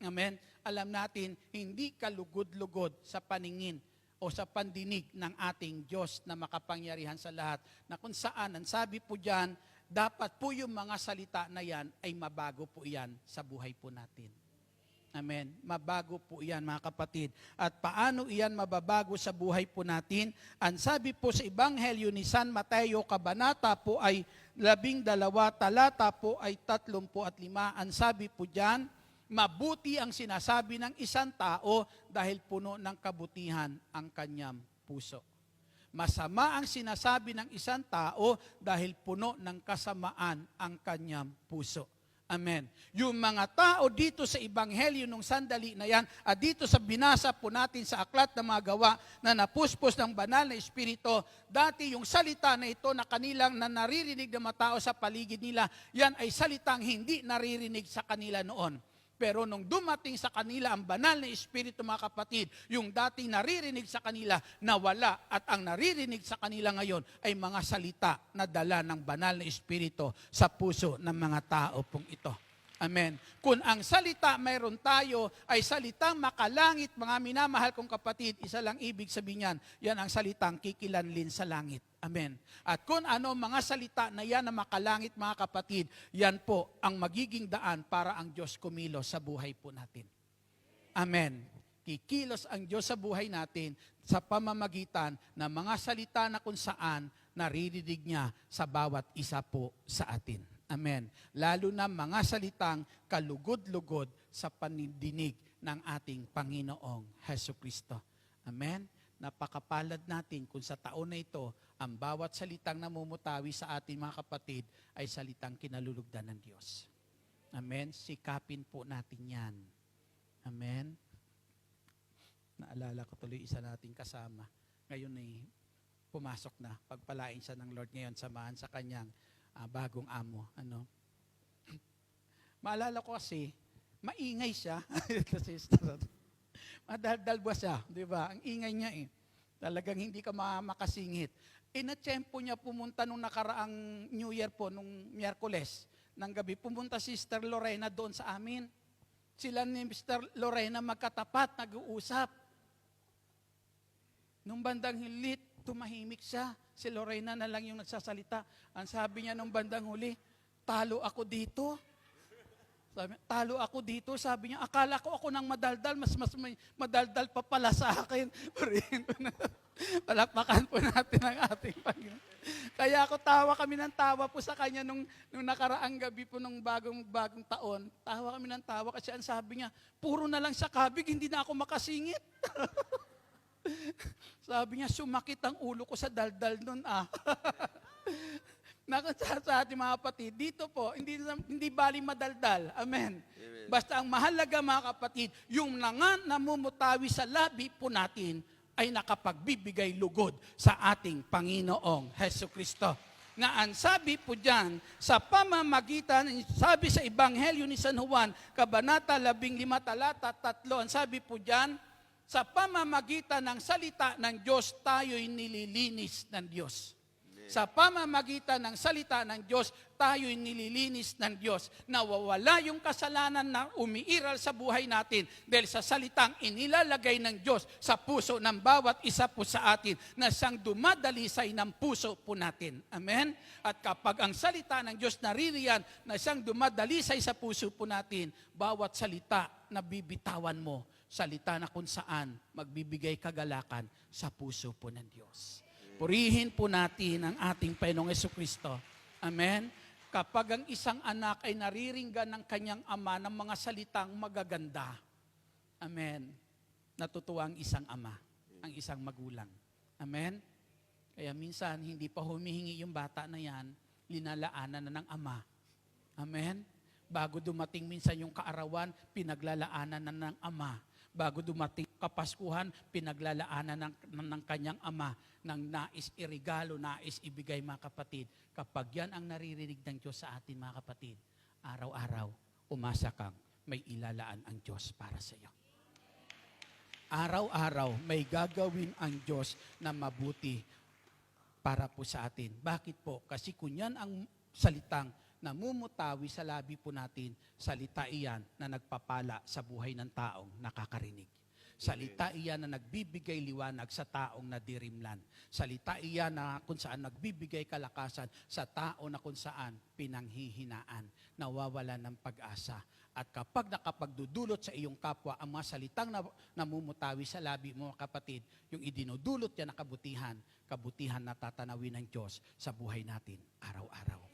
Amen? Alam natin, hindi kalugod-lugod sa paningin o sa pandinig ng ating Diyos na makapangyarihan sa lahat. Na kung saan, ang sabi po dyan, dapat po yung mga salita na yan ay mabago po yan sa buhay po natin. Amen. Mabago po yan, mga kapatid. At paano iyan mababago sa buhay po natin? Ang sabi po sa Ebanghelyo ni San Mateo, kabanata po ay 12, talata po ay 35. Ang sabi po dyan, mabuti ang sinasabi ng isang tao dahil puno ng kabutihan ang kanyang puso. Masama ang sinasabi ng isang tao dahil puno ng kasamaan ang kanyang puso. Amen. Yung mga tao dito sa Ebanghelyo nung sandali na yan, at dito sa binasa po natin sa aklat ng mga gawa na napuspos ng banal na Espiritu, dati yung salita na ito na kanilang na naririnig ng mga tao sa paligid nila, yan ay salitang hindi naririnig sa kanila noon. Pero nung dumating sa kanila ang banal na Espiritu, mga kapatid, yung dating naririnig sa kanila, nawala. At ang naririnig sa kanila ngayon ay mga salita na dala ng banal na Espiritu sa puso ng mga tao pong ito. Amen. Kung ang salita mayroon tayo ay salitang makalangit, mga minamahal kong kapatid, isa lang ibig sabihin yan, yan ang salitang kikilanlin sa langit. Amen. At kung ano mga salita na yan na makalangit, mga kapatid, yan po ang magiging daan para ang Diyos kumilos sa buhay po natin. Amen. Kikilos ang Diyos sa buhay natin sa pamamagitan ng mga salita na kung saan naririnig niya sa bawat isa po sa atin. Amen. Lalo na mga salitang kalugod-lugod sa panindinig ng ating Panginoong Jesucristo. Amen. Napakapalad natin kung sa taon na ito, ang bawat salitang namumutawi sa ating mga kapatid ay salitang kinalulugdan ng Diyos. Amen. Sikapin po natin yan. Amen. Naalala ko tuloy isa nating kasama. Ngayon ay pumasok na. Pagpalain siya ng Lord ngayon, samahan sa kanyang bagong amo. Ano? Maalala ko kasi, maingay siya. Madaldal ba siya? Di ba? Ang ingay niya eh. Talagang hindi ka makasingit. Inatsyempo niya pumunta nung nakaraang New Year po, nung Miyerkules ng gabi. Pumunta si Sister Lorena doon sa amin. Sila ni Sister Lorena magkatapat, nag-uusap. Nung bandang hilit, tumahimik siya. Si Lorena na lang yung nagsasalita. Ang sabi niya nung bandang huli, talo ako dito. Talo ako dito. Sabi niya, akala ko ako nang madaldal, mas may madaldal pa pala sa akin. Palakpakan po natin ang ating Panginoon. Kaya ako kami ng tawa po sa kanya nung nakaraang gabi po nung bagong taon. Tawa kami ng tawa kasi ang sabi niya, puro na lang sa kabig, hindi na ako makasingit. Sabi niya, sumakit ang ulo ko sa daldal nun Sa ating mga kapatid, dito po, hindi bali madaldal. Amen. Basta ang mahalaga, mga kapatid, yung namumutawi sa labi po natin ay nakapagbibigay lugod sa ating Panginoong Jesucristo. Nga ang sabi po dyan, sa pamamagitan, sabi sa Ebanghelyo ni San Juan, kabanata 15, talata 3, ang sabi po dyan, sa pamamagitan ng salita ng Diyos, tayo'y nililinis ng Diyos. Sa pamamagitan ng salita ng Diyos, tayo'y nililinis ng Diyos. Nawawala yung kasalanan na umiiral sa buhay natin dahil sa salitang inilalagay ng Diyos sa puso ng bawat isa po sa atin na siyang dumadalisay ng puso po natin. Amen? At kapag ang salita ng Diyos naririyan na siyang dumadalisay sa puso po natin, bawat salita na bibitawan mo, salita na kung saan magbibigay kagalakan sa puso po ng Diyos. Purihin po natin ang ating Panginoong Jesucristo. Amen? Kapag ang isang anak ay nariringgan ng kanyang ama ng mga salitang magaganda, amen, natutuwa ang isang ama, ang isang magulang. Amen? Kaya minsan, hindi pa humihingi yung bata na yan, linalaanan na ng ama. Amen? Bago dumating minsan yung kaarawan, pinaglalaanan na ng ama. Bago dumating Kapaskuhan, pinaglalaanan ng kanyang ama ng nais irigalo, nais ibigay mga kapatid. Kapag yan ang naririnig ng Diyos sa atin mga kapatid, araw-araw, umasa kang may ilalaan ang Diyos para sa iyo. Araw-araw, may gagawin ang Diyos na mabuti para po sa atin. Bakit po? Kasi kung yan ang salitang namumutawi sa labi po natin, salita iyan na nagpapala sa buhay ng taong nakakarinig. Salita iyan na nagbibigay liwanag sa taong nadirimlan. Salita iyan na kung saan nagbibigay kalakasan sa tao na kung saan pinanghihinaan, nawawalan ng pag-asa. At kapag nakapagdudulot sa iyong kapwa ang mga salitang namumutawi sa labi mo, kapatid, yung idinudulot yan na kabutihan, kabutihan na tatanawin ng Diyos sa buhay natin araw-araw.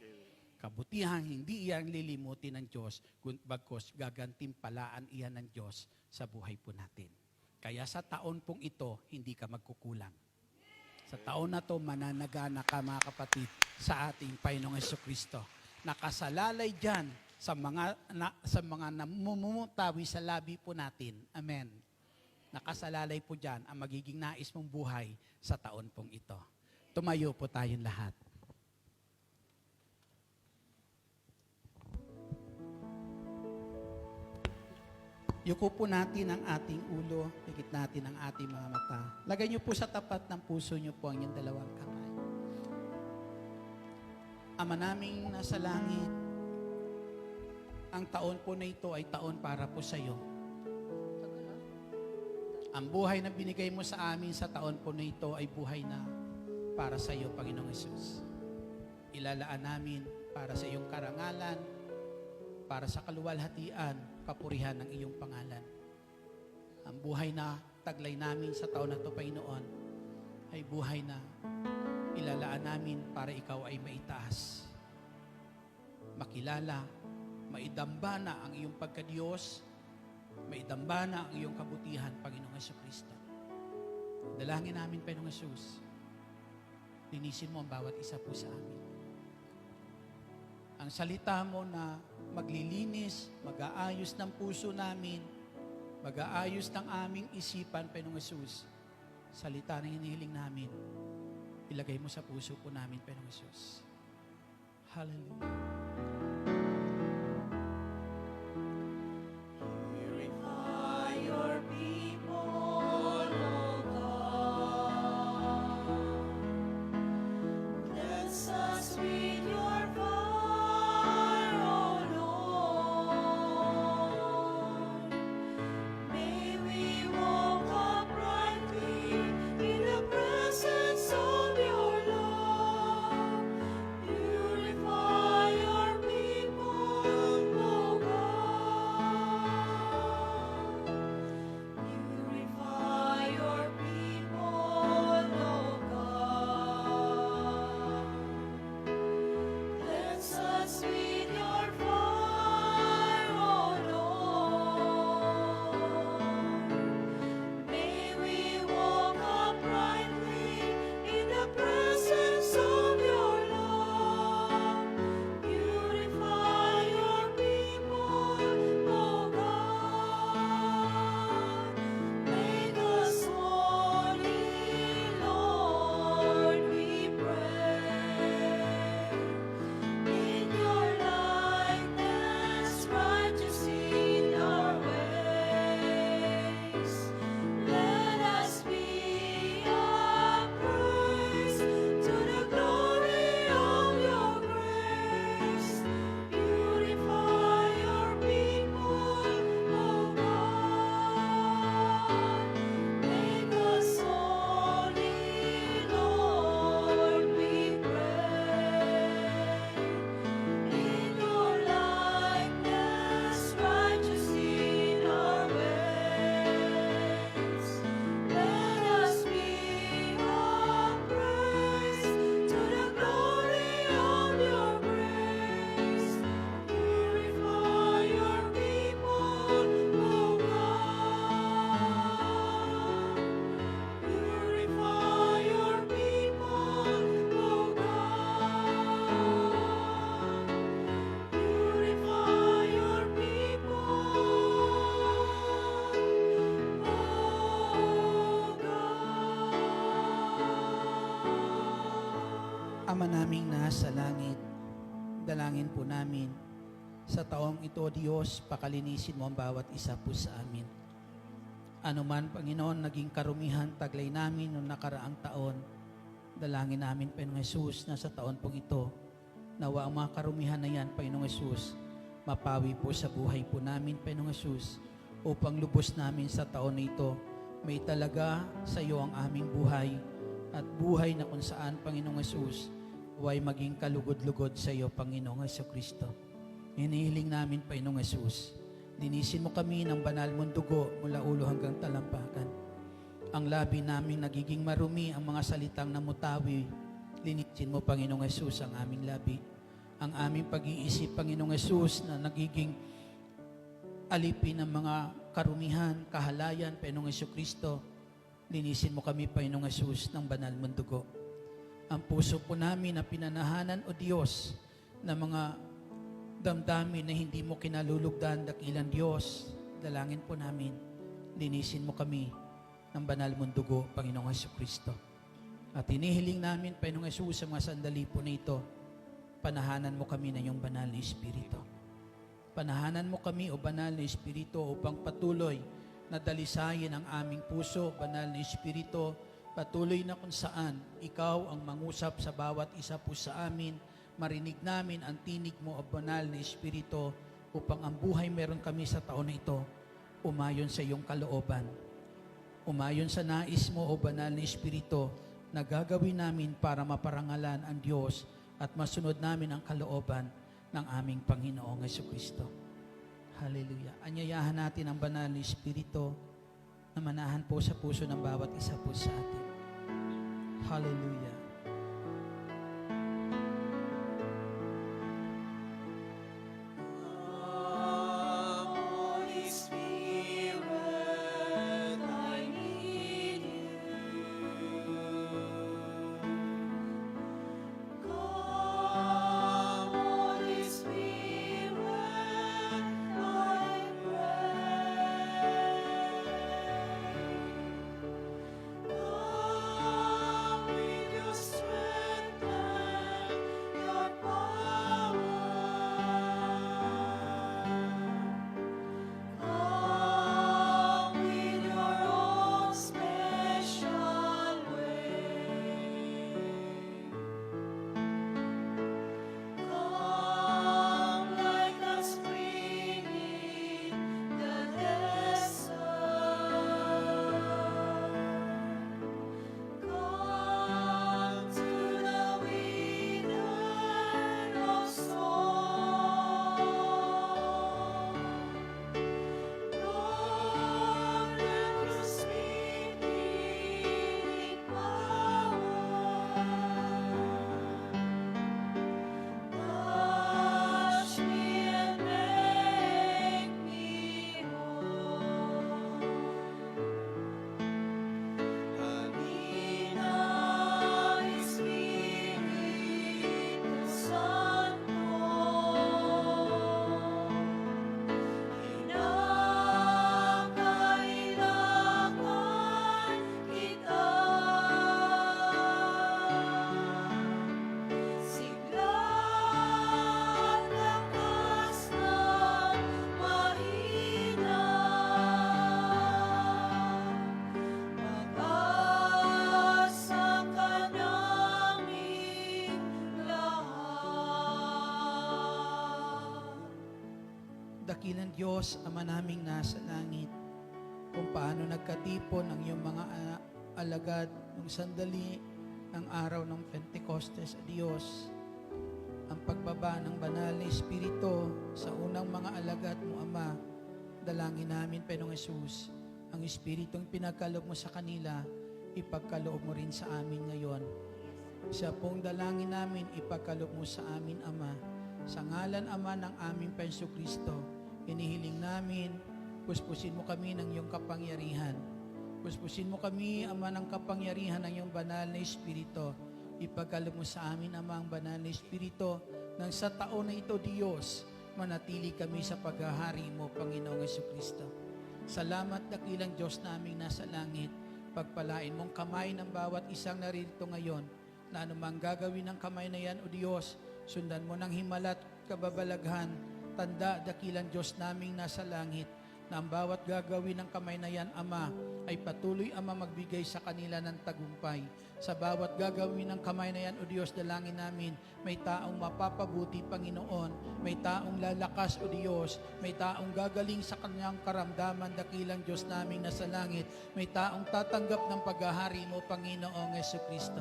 Kabutihan, hindi iyan lilimutin ng Diyos, bagkos gagantimpalaan iyan ng Diyos sa buhay po natin. Kaya sa taon pong ito, hindi ka magkukulang. Sa taon na to, mananagana ka mga kapatid sa ating Panginoong Jesucristo. Nakasalalay dyan sa mga namumutawi sa labi po natin. Amen. Nakasalalay po dyan ang magiging nais mong buhay sa taon pong ito. Tumayo po tayong lahat. Yuko po natin ang ating ulo, pikit natin ang ating mga mata. Lagay niyo po sa tapat ng puso niyo po ang inyong dalawang kamay. Ama naming nasa langit, ang taon po na ito ay taon para po sa iyo. Ang buhay na binigay mo sa amin sa taon po na ito ay buhay na para sa iyo, Panginoong Hesus. Ilalaan namin para sa iyong karangalan, para sa kaluwalhatian, kapurihan ng iyong pangalan. Ang buhay na taglay namin sa taon na ito, Panginoon, ay buhay na ilalaan namin para ikaw ay maitaas. Makilala, maidambana ang iyong pagkadiyos, maidambana ang iyong kabutihan, Panginoong Jesucristo. Dalangin namin, Panginoong Jesus, linisin mo ang bawat isa po sa amin. Ang salita mo na maglilinis, mag-aayos ng puso namin, mag-aayos ng aming isipan, Panginoong Jesus. Salita na hinihiling namin, ilagay mo sa puso po namin, Panginoong Jesus. Hallelujah. Purify your people, O God. Bless us with your fire, O Lord. May we walk uprightly in the presence of your love. Purify Ama naming nasa langit, dalangin po namin sa taong ito, Diyos, pakalinisin mo ang bawat isa po sa amin. Ano man, Panginoon, naging karumihan, taglay namin noong nakaraang taon, dalangin namin, Panginoong Hesus, na sa taon pong ito, nawa ang mga karumihan na yan, Panginoong Hesus, mapawi po sa buhay po namin, Panginoong Hesus, upang lubos namin sa taon na ito, may talaga sa iyo ang aming buhay, at buhay na kung saan, Panginoong Hesus, huwag maging kalugod-lugod sa iyo, Panginoong Hesukristo. Hinihiling namin, Panginoong Hesus, linisin mo kami ng banal mong dugo mula ulo hanggang talampakan. Ang labi namin nagiging marumi, ang mga salitang namutawi, linisin mo, Panginoong Hesus, ang aming labi. Ang aming pag-iisip, Panginoong Hesus, na nagiging alipin ng mga karumihan, kahalayan, Panginoong Hesukristo, linisin mo kami, Panginoong Hesus, ng banal mong dugo. Ang puso po namin na pinanahanan, O Diyos, na mga damdamin na hindi mo kinalulugdan, dakilang Diyos, dalangin po namin, linisin mo kami ng banal mong dugo, Panginoong Hesukristo. At hinihiling namin, Panginoong Hesus, sa mga sandali po na ito, panahanan mo kami na iyong banal na Espiritu. Panahanan mo kami, O banal na Espiritu, upang patuloy na dalisayin ang aming puso, banal na Espiritu, patuloy na kung saan ikaw ang mangusap sa bawat isa po sa amin, marinig namin ang tinig mo, O banal na Espiritu, upang ang buhay meron kami sa taon na ito, umayon sa iyong kalooban. Umayon sa nais mo, O banal na Espiritu, na gagawin namin para maparangalan ang Diyos at masunod namin ang kalooban ng aming Panginoong Hesukristo. Hallelujah. Anyayahan natin ang banal na Espiritu na manahan po sa puso ng bawat isa po sa atin. Hallelujah. Holy Spirit, I need you. Come, Holy Spirit, I pray. Come with your strength and your power. Come with your own special way. Come like a spring in the desert. Come to the winner of song. Lord, let your spirit power touch me and make me whole. Halina, Espiritu Santo, kinakailangan kita. Sigla't lakas ng mahina, pag-asa ka naming lahat. Dakilang Diyos, Ama naming nasa langit, kung paano nagkatipon ang iyong mga alagad ng sandali ng araw ng Pentecostes, Diyos, ang pagbaba ng banal na Espiritu sa unang mga alagad mo, Ama, dalangin namin, Panginoong Hesus, ang Espiritong pinagkaloob mo sa kanila, ipagkaloob mo rin sa amin ngayon. Sa pong dalangin namin, ipagkaloob mo sa amin, Ama, sa ngalan, Ama, ng aming Jesucristo, hinihiling namin, puspusin mo kami ng iyong kapangyarihan. Puspusin mo kami, Ama, ng kapangyarihan ng iyong banal na Espiritu. Ipagkaloob mo sa amin, Ama, ang banal na Espiritu, nang sa taon na ito, Diyos, manatili kami sa paghahari mo, Panginoong Hesukristo. Salamat, dakilang Diyos naming nasa langit. Pagpalain mong kamay ng bawat isang naririto ngayon na anumang gagawin ng kamay na yan, O Diyos, sundan mo ng himala at kababalaghan, tanda, dakilang Diyos naming nasa langit, na ang bawat gagawin ng kamay na yan, Ama, ay patuloy, Ama, magbigay sa kanila ng tagumpay. Sa bawat gagawin ng kamay na yan, O Diyos, dalangin namin, may taong mapapabuti, Panginoon, may taong lalakas, O Diyos, may taong gagaling sa kanyang karamdaman, dakilang Diyos naming nasa langit, may taong tatanggap ng paghahari mo, Panginoong Jesucristo.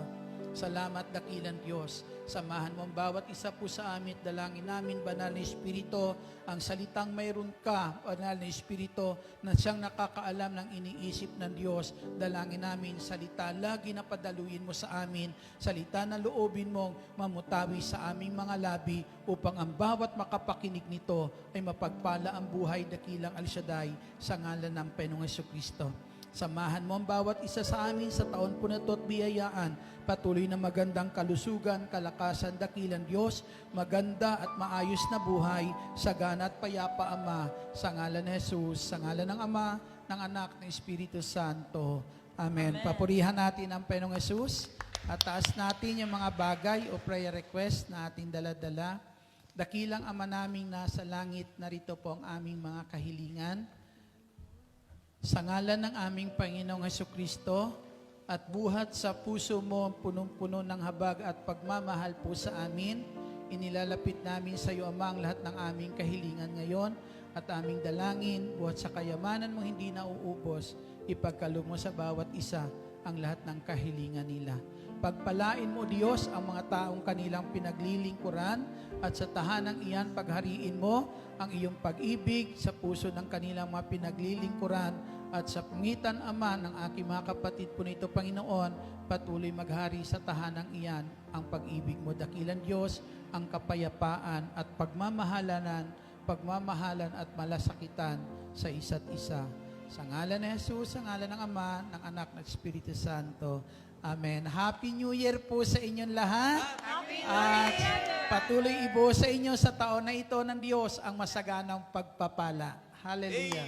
Salamat, dakilang Diyos. Samahan mo ang bawat isa po sa amin. Dalangin namin, Banal na Espiritu, ang salitang mayroon ka, Banal na Espiritu, na siyang nakakaalam ng iniisip ng Diyos. Dalangin namin, salita lagi na padaluin mo sa amin. Salita na loobin mong mamutawi sa aming mga labi upang ang bawat makapakinig nito ay mapagpala ang buhay, dakilang Al Shaddai, sa ngalan ng Panginoong Jesucristo. Samahan mo ang bawat isa sa amin sa taon po na ito at biyayaan. Patuloy na magandang kalusugan, kalakasan, dakilang Diyos, maganda at maayos na buhay, sagana at payapa, Ama, sa ngalan ni Jesus, sa ngalan ng Ama, ng Anak, ng Espiritu Santo. Amen. Papurihan natin ang Panginoong Jesus at taas natin yung mga bagay o prayer request na ating dala-dala. Dakilang Ama naming nasa langit, narito po ang aming mga kahilingan. Sa ngalan ng aming Panginoong Hesukristo at buhat sa puso mo punong-puno ng habag at pagmamahal po sa amin, inilalapit namin sa iyo, Ama, ang lahat ng aming kahilingan ngayon at aming dalangin, buhat sa kayamanan mo hindi nauubos, ipagkaloob mo sa bawat isa ang lahat ng kahilingan nila. Pagpalain mo, Diyos, ang mga taong kanilang pinaglilingkuran at sa tahanang iyan paghariin mo ang iyong pag-ibig sa puso ng kanilang mga pinaglilingkuran at sa pangitan, Ama, ng aking mga kapatid po nito, Panginoon, patuloy maghari sa tahanang iyan ang pag-ibig mo, dakilang Diyos, ang kapayapaan at pagmamahalan at malasakitan sa isa't isa. Sa ngalan ni Jesus, sa ngalan ng Ama, ng Anak, ng Espiritu Santo. Amen. Happy New Year po sa inyong lahat. At patuloy ibo sa inyo sa taon na ito ng Diyos ang masaganang pagpapala. Hallelujah.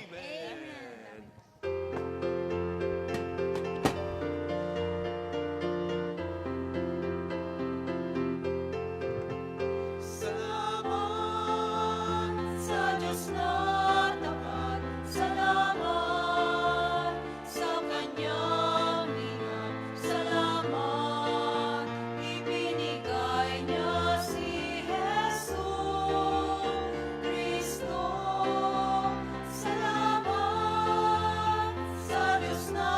Salamat sa Diyos na tapat, salamat sa Kanyang lingap, salamat ibinigay niya si Jesus Cristo. Salamat sa Diyos na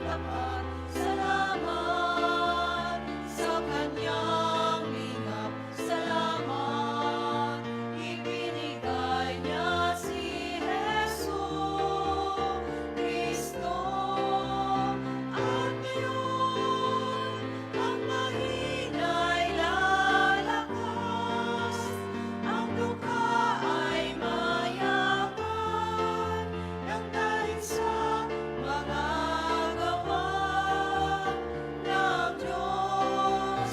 tapat, salamat sa Kanyang lingap, salamat ibinigay niya si Jesus Cristo. At ngayon ang mahina'y lalakas, ang duka ay mayaman, nang dahil sa mga gawa ng Diyos.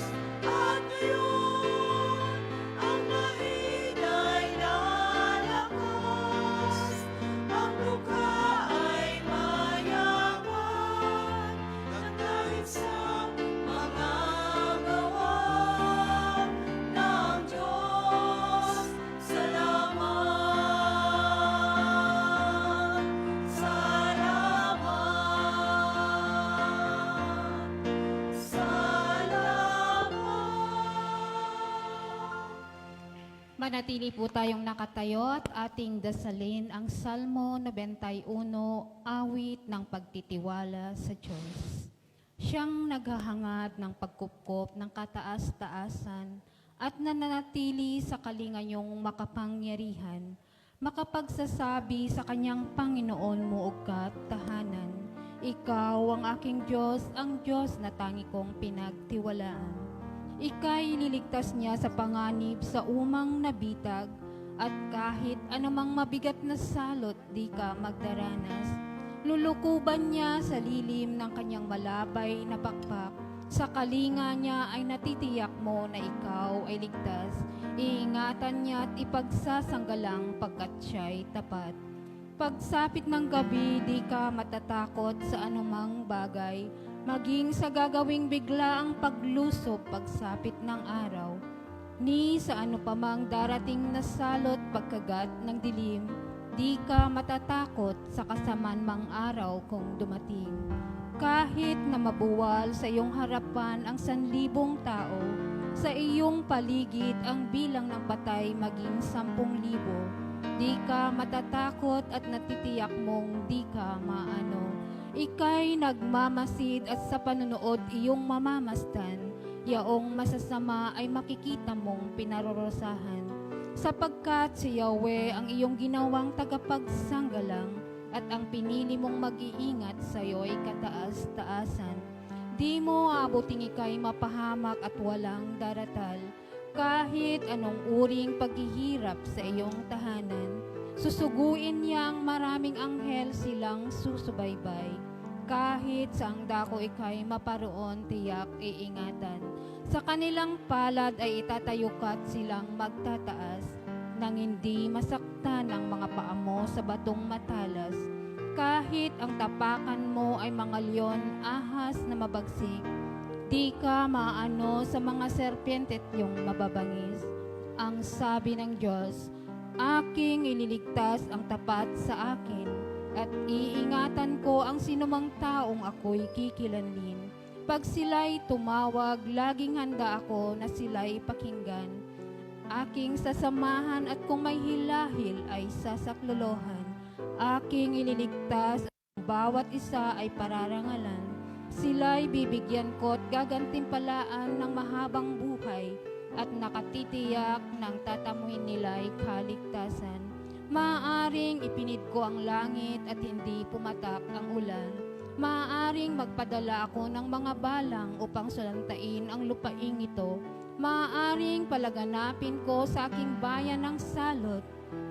At ngayon ang mahina'y lalakas, ang duka ay mayaman, nang dahil sa mga gawa ng Diyos. Salamat, salamat. Manatili po tayong nakatayo at ating dasalin ang Salmo 91, awit ng pagtitiwala sa Diyos. Siyang naghahangad ng pagkupkop ng kataas-taasan at nananatili sa kalinganyong makapangyarihan, makapagsasabi sa kanyang Panginoon mo ugat tahanan. Ikaw ang aking Diyos, ang Diyos na tangi kong pinagtiwalaan. Ika'y liligtas niya sa panganib sa umang nabitag, at kahit anumang mabigat na salot di ka magdaranas. Lulukuban niya sa lilim ng kanyang malabay na pakpak. Sa kalinga niya ay natitiyak mo na ikaw ay ligtas. Iingatan niya at ipagsasanggalang pagkat siya'y tapat. Pagsapit ng gabi, di ka matatakot sa anumang bagay. maging sa gagawing biglaang paglusob pagsapit ng araw, ni sa ano pa mang darating na salot pagkagat ng dilim, di ka matatakot sa kasamaan mang araw kung dumating. Kahit na mabuwal sa iyong harapan ang 1,000 tao, sa iyong paligid ang bilang ng patay maging 10,000, di ka matatakot at natitiyak mong di ka maano. Ika'y nagmamasid at sa panunood iyong mamamasdan, yaong masasama ay makikita mong pinarorosahan. Sapagkat si Yahweh ang iyong ginawang tagapagsanggalang at ang pinili mong mag-iingat sa iyo ay kataas-taasan. Di mo abuting ika'y mapahamak at walang daratal, kahit anong uring paghihirap sa iyong tahanan. Susuguin niyang maraming anghel silang susubaybay, kahit sa ang dako ika'y maparoon tiyak iingatan. Sa kanilang palad ay itatayo ka't silang magtataas, nang hindi masaktan ang mga paa mo sa batong matalas. Kahit ang tapakan mo ay mga leon, ahas na mabagsik, di ka maano sa mga serpente at iyong mababangis. Ang sabi ng Diyos, aking ililigtas ang tapat sa akin, at iingatan ko ang sinumang taong ako'y kikilanlin. Pag sila'y tumawag, laging handa ako na sila'y pakinggan. Aking sasamahan at kung may hilahil ay sasaklolohan. Aking ililigtas at bawat isa ay pararangalan. Sila'y bibigyan ko at gagantimpalaan ng mahabang buhay at nakatitiyak ng tatamuhin nila'y kaligtasan. Maaring ipinid ko ang langit at hindi pumatak ang ulan. Maaring magpadala ako ng mga balang upang sulantain ang lupaing ito. Maaring palaganapin ko sa aking bayan ng salot.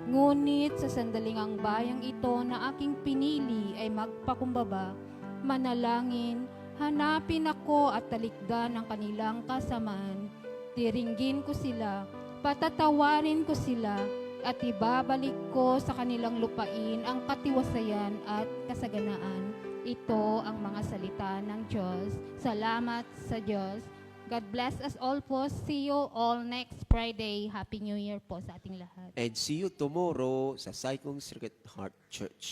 Ngunit sa sandaling ang bayang ito na aking pinili ay magpakumbaba, manalangin, hanapin ako at talikdan ang kanilang kasamaan. Tiringgin ko sila, patatawarin ko sila, at ibabalik ko sa kanilang lupain ang katiwasayan at kasaganaan. Ito ang mga salita ng Diyos. Salamat sa Diyos. God bless us all po. See you all next Friday. Happy New Year po sa ating lahat. And see you tomorrow sa Saikong Sacred Heart Church.